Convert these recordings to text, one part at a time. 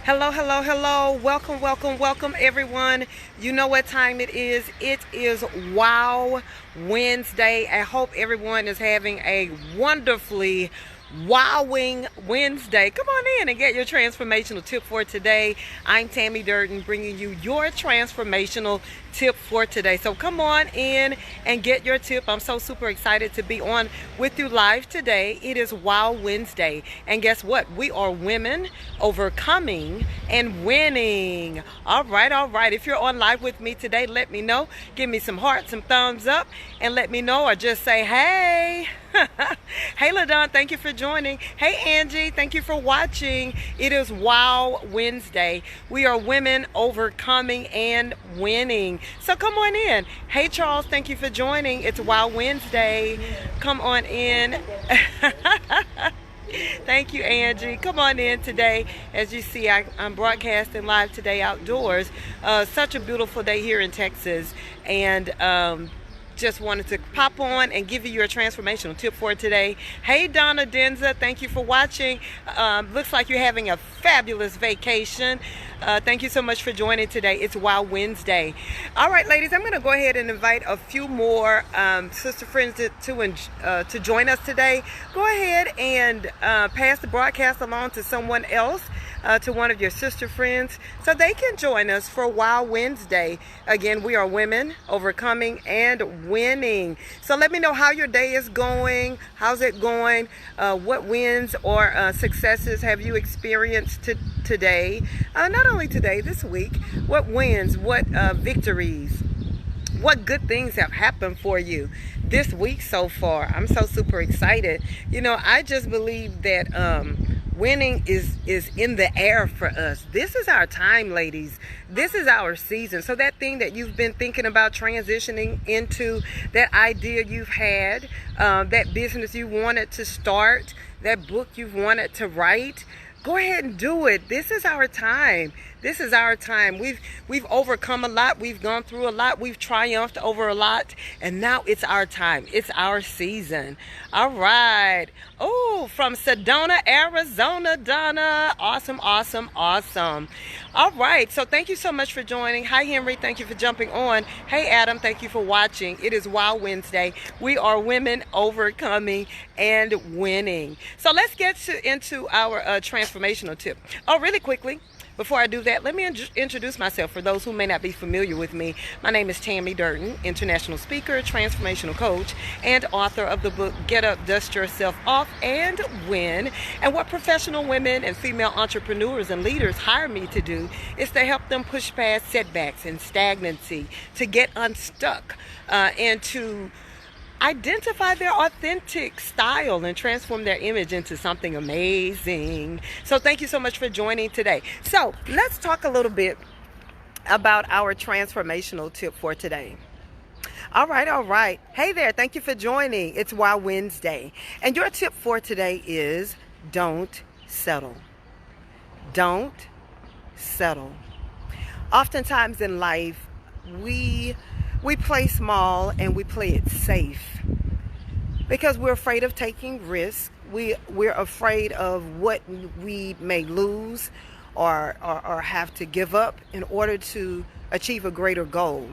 Hello, hello, hello. Welcome, welcome, welcome, everyone. You know what time it is. It is Wow Wednesday. I hope everyone is having a wonderfully wowing Wednesday. Come on in and get your transformational tip for today. I'm Tammy Durden bringing you your transformational tip for today. So come on in and get your tip. I'm so super excited to be on with you live today. It is Wow Wednesday. And guess what? We are women overcoming and winning. All right, all right. If you're on live with me today, let me know. Give me some hearts, some thumbs up, and let me know, or just say, hey. Hey, LaDon, thank you for joining. Hey, Angie, thank you for watching. It is Wow Wednesday. We are women overcoming and winning. So come on in. Hey, Charles, thank you for joining. It's Wow Wednesday. Come on in. Thank you, Angie. Come on in today. As you see, I'm broadcasting live today outdoors. Such a beautiful day here in Texas. And just wanted to pop on and give you your transformational tip for today. Hey, Donna Denza, thank you for watching. Looks like you're having a fabulous vacation. Thank you so much for joining today. It's Wow Wednesday. All right, ladies, I'm going to go ahead and invite a few more sister friends to join us today. Go ahead and pass the broadcast along to someone else. To one of your sister friends so they can join us for Wow Wednesday. Again, we are women overcoming and winning. So let me know how your day is going. How's it going? What wins or successes have you experienced today? Not only today, this week. What wins, what victories, what good things have happened for you this week so far? I'm so super excited. You know, I just believe that winning is in the air for us. This is our time, ladies. This is our season. So that thing that you've been thinking about transitioning into, that idea you've had, that business you wanted to start, that book you've wanted to write, go ahead and do it. This is our time. This is our time. We've overcome a lot. We've gone through a lot. We've triumphed over a lot. And now it's our time. It's our season. All right. Oh, from Sedona, Arizona, Donna. Awesome, awesome, awesome. All right. So thank you so much for joining. Hi, Henry. Thank you for jumping on. Hey, Adam. Thank you for watching. It is Wow Wednesday. We are women overcoming and winning. So let's get into our transformational tip. Oh, really quickly. Before I do that, let me introduce myself for those who may not be familiar with me. My name is Tammy Durden, international speaker, transformational coach, and author of the book Get Up, Dust Yourself Off, and Win. And what professional women and female entrepreneurs and leaders hire me to do is to help them push past setbacks and stagnancy, to get unstuck, and to identify their authentic style and transform their image into something amazing. So thank you so much for joining today. So let's talk a little bit about our transformational tip for today. All right, all right. Hey there, thank you for joining. It's Wow Wednesday. And your tip for today is don't settle. Don't settle. Oftentimes in life, we play small and we play it safe because we're afraid of taking risks. We're afraid of what we may lose or have to give up in order to achieve a greater goal.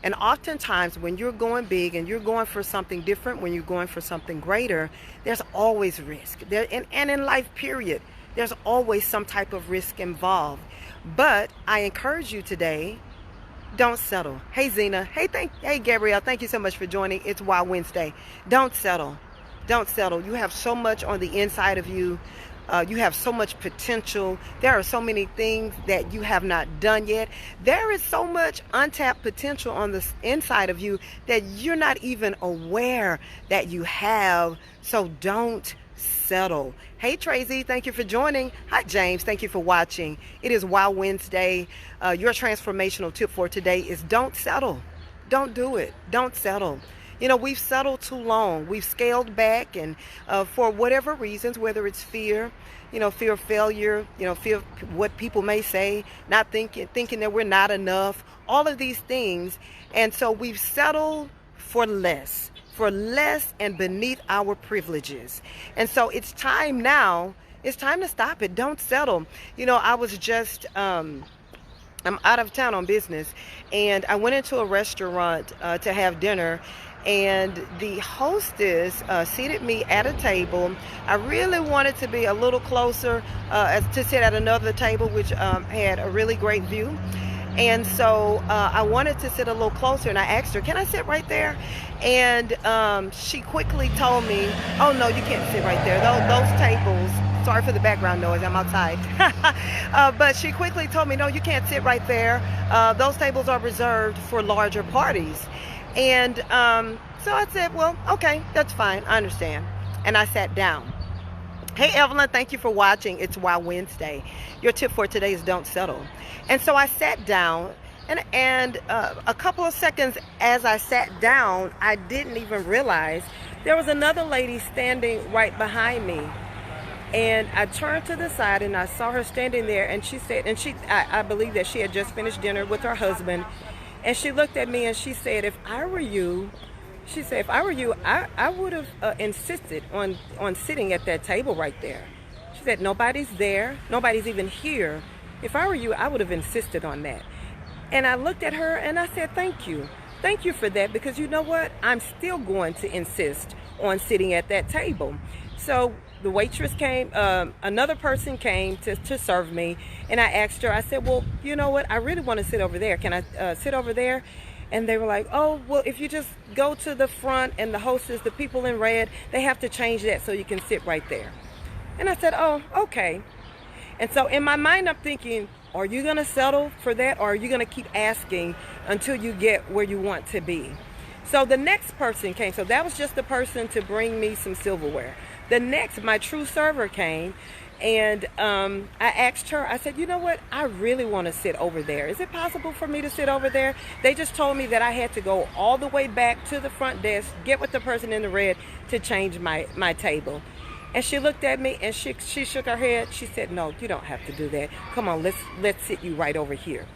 And oftentimes when you're going big and you're going for something different, when you're going for something greater, there's always risk. And in life, period, there's always some type of risk involved. But I encourage you today, don't settle. Hey, Zena. Hey, Gabrielle. Thank you so much for joining. It's Wow Wednesday. Don't settle. Don't settle. You have so much on the inside of you. You have so much potential. There are so many things that you have not done yet. There is so much untapped potential on the inside of you that you're not even aware that you have. So don't settle. Hey, Tracy, thank you for joining. Hi, James, thank you for watching. It is Wow Wednesday. Your transformational tip for today is don't settle. Don't do it. Don't settle. You know, we've settled too long. We've scaled back, and for whatever reasons, whether it's fear, fear of failure, fear of what people may say, not thinking that we're not enough, all of these things. And so we've settled for less and beneath our privileges. And so it's time now It's time to stop it. Don't settle. I was just I'm out of town on business, and I went into a restaurant to have dinner, and the hostess seated me at a table. I really wanted to be a little closer to sit at another table, which had a really great view. And so I wanted to sit a little closer, and I asked her, can I sit right there? And she quickly told me, oh, no, you can't sit right there. Those tables, sorry for the background noise, I'm outside. But she quickly told me, no, you can't sit right there. Those tables are reserved for larger parties. And so I said, well, okay, that's fine. I understand. And I sat down. Hey, Evelyn, thank you for watching. It's Wow Wednesday. Your tip for today is don't settle. And so I sat down, and a couple of seconds as I sat down, I didn't even realize there was another lady standing right behind me. And I turned to the side, and I saw her standing there, and she said, I believe that she had just finished dinner with her husband, and she looked at me and she said, if I were you, I would have insisted on sitting at that table right there. She said, nobody's there, nobody's even here. If I were you, I would have insisted on that. And I looked at her and I said, thank you. Thank you for that, because you know what? I'm still going to insist on sitting at that table. So the waitress came, another person came to serve me, and I asked her, I said, well, you know what? I really want to sit over there. Can I sit over there? And they were like, oh, well, if you just go to the front, and the hostess, the people in red, they have to change that so you can sit right there. And I said, oh, okay. And so in my mind, I'm thinking, are you going to settle for that, or are you going to keep asking until you get where you want to be? So the next person came. So that was just the person to bring me some silverware. The next, my true server came, and I asked her, I said, you know what? I really want to sit over there. Is it possible for me to sit over there? They just told me that I had to go all the way back to the front desk, get with the person in the red to change my table. And she looked at me and she shook her head. She said, no, you don't have to do that. Come on, let's sit you right over here.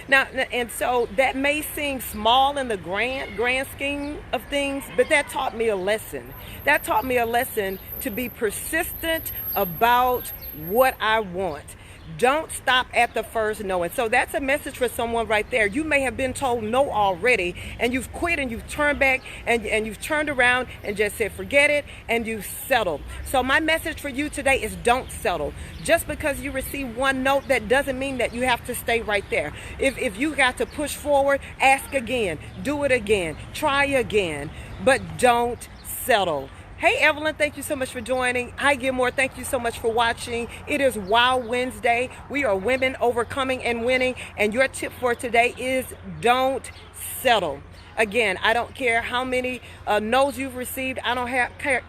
Now, and so that may seem small in the grand scheme of things, but that taught me a lesson. That taught me a lesson to be persistent about what I want. Don't stop at the first no. And so that's a message for someone right there. You may have been told no already, and you've quit, and you've turned back, and you've turned around and just said forget it, and you've settled. So my message for you today is don't settle. Just because you receive one note, that doesn't mean that you have to stay right there. If you got to push forward, ask again, do it again, try again, but don't settle. Hey, Evelyn, thank you so much for joining. Hi, Gilmore, thank you so much for watching. It is Wow Wednesday. We are women overcoming and winning. And your tip for today is don't settle. Again, I don't care how many no's you've received. I don't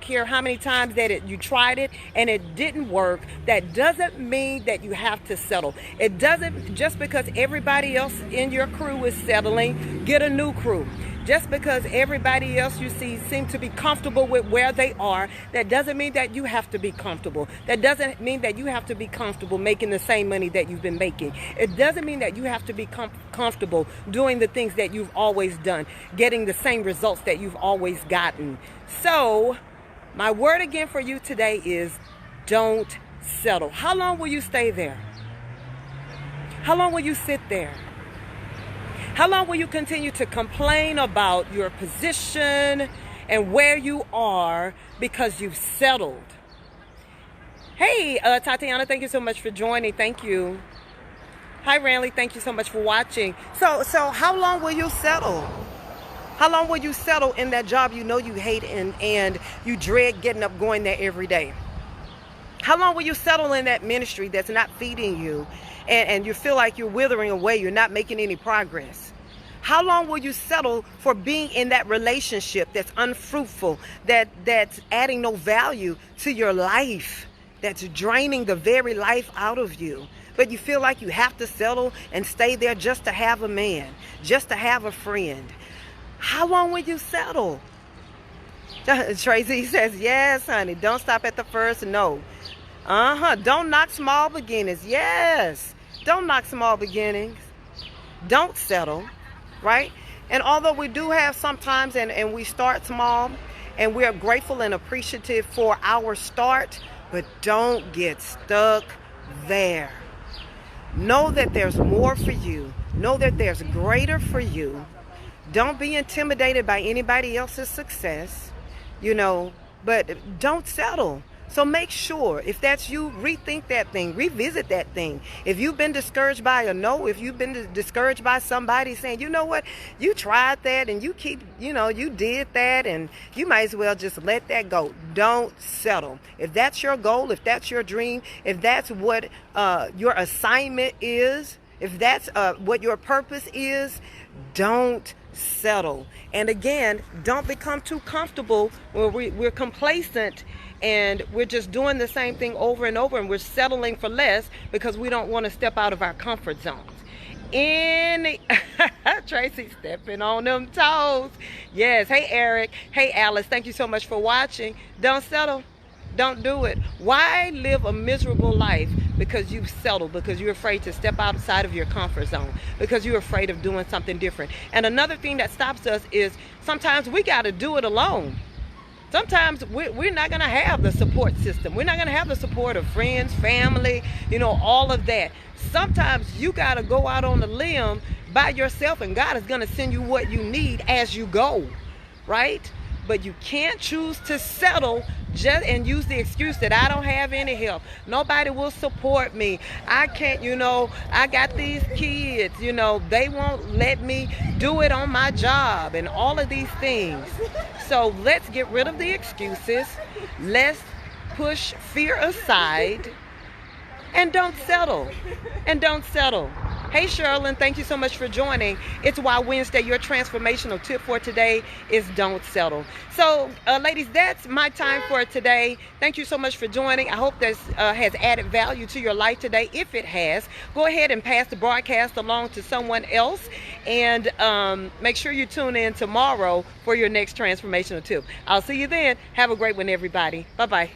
care how many times that you tried it and it didn't work. That doesn't mean that you have to settle. It doesn't, just because everybody else in your crew is settling, get a new crew. Just because everybody else you see seem to be comfortable with where they are, that doesn't mean that you have to be comfortable. That doesn't mean that you have to be comfortable making the same money that you've been making. It doesn't mean that you have to be comfortable doing the things that you've always done, getting the same results that you've always gotten. So, my word again for you today is don't settle. How long will you stay there? How long will you sit there? How long will you continue to complain about your position and where you are because you've settled? Hey, Tatiana, thank you so much for joining. Thank you. Hi, Ranley. Thank you so much for watching. So how long will you settle? How long will you settle in that job you know you hate and you dread getting up going there every day? How long will you settle in that ministry that's not feeding you and you feel like you're withering away, you're not making any progress? How long will you settle for being in that relationship that's unfruitful, that's adding no value to your life, that's draining the very life out of you? But you feel like you have to settle and stay there just to have a man, just to have a friend. How long will you settle? Tracy says, yes, honey, don't stop at the first no. Don't knock small beginnings. Yes, don't knock small beginnings. Don't settle, right? And although we do have sometimes, and we start small, and we're grateful and appreciative for our start, but don't get stuck there. Know that there's more for you. Know that there's greater for you. Don't be intimidated by anybody else's success, but don't settle. So make sure, if that's you, rethink that thing, revisit that thing. If you've been discouraged by a no, if you've been discouraged by somebody saying, you know what, you tried that and you you did that, and you might as well just let that go. Don't settle. If that's your goal, if that's your dream, if that's what your assignment is, if that's what your purpose is, don't settle. And again, don't become too comfortable where we're complacent and we're just doing the same thing over and over, and we're settling for less because we don't want to step out of our comfort zones. Tracy stepping on them toes. Yes. Hey, Eric. Hey, Alice. Thank you so much for watching. Don't settle. Don't do it. Why live a miserable life? Because you've settled, because you're afraid to step outside of your comfort zone, because you're afraid of doing something different. And another thing that stops us is sometimes we got to do it alone. Sometimes we're not going to have the support system. We're not going to have the support of friends, family, all of that. Sometimes you got to go out on the limb by yourself, and God is going to send you what you need as you go, right? But you can't choose to settle and use the excuse that I don't have any help. Nobody will support me. I can't, I got these kids, they won't let me do it on my job and all of these things. So let's get rid of the excuses. Let's push fear aside and don't settle. Hey, Sherlyn, thank you so much for joining. It's Why Wednesday. Your transformational tip for today is don't settle. So, ladies, that's my time for today. Thank you so much for joining. I hope this has added value to your life today. If it has, go ahead and pass the broadcast along to someone else. And make sure you tune in tomorrow for your next transformational tip. I'll see you then. Have a great one, everybody. Bye-bye.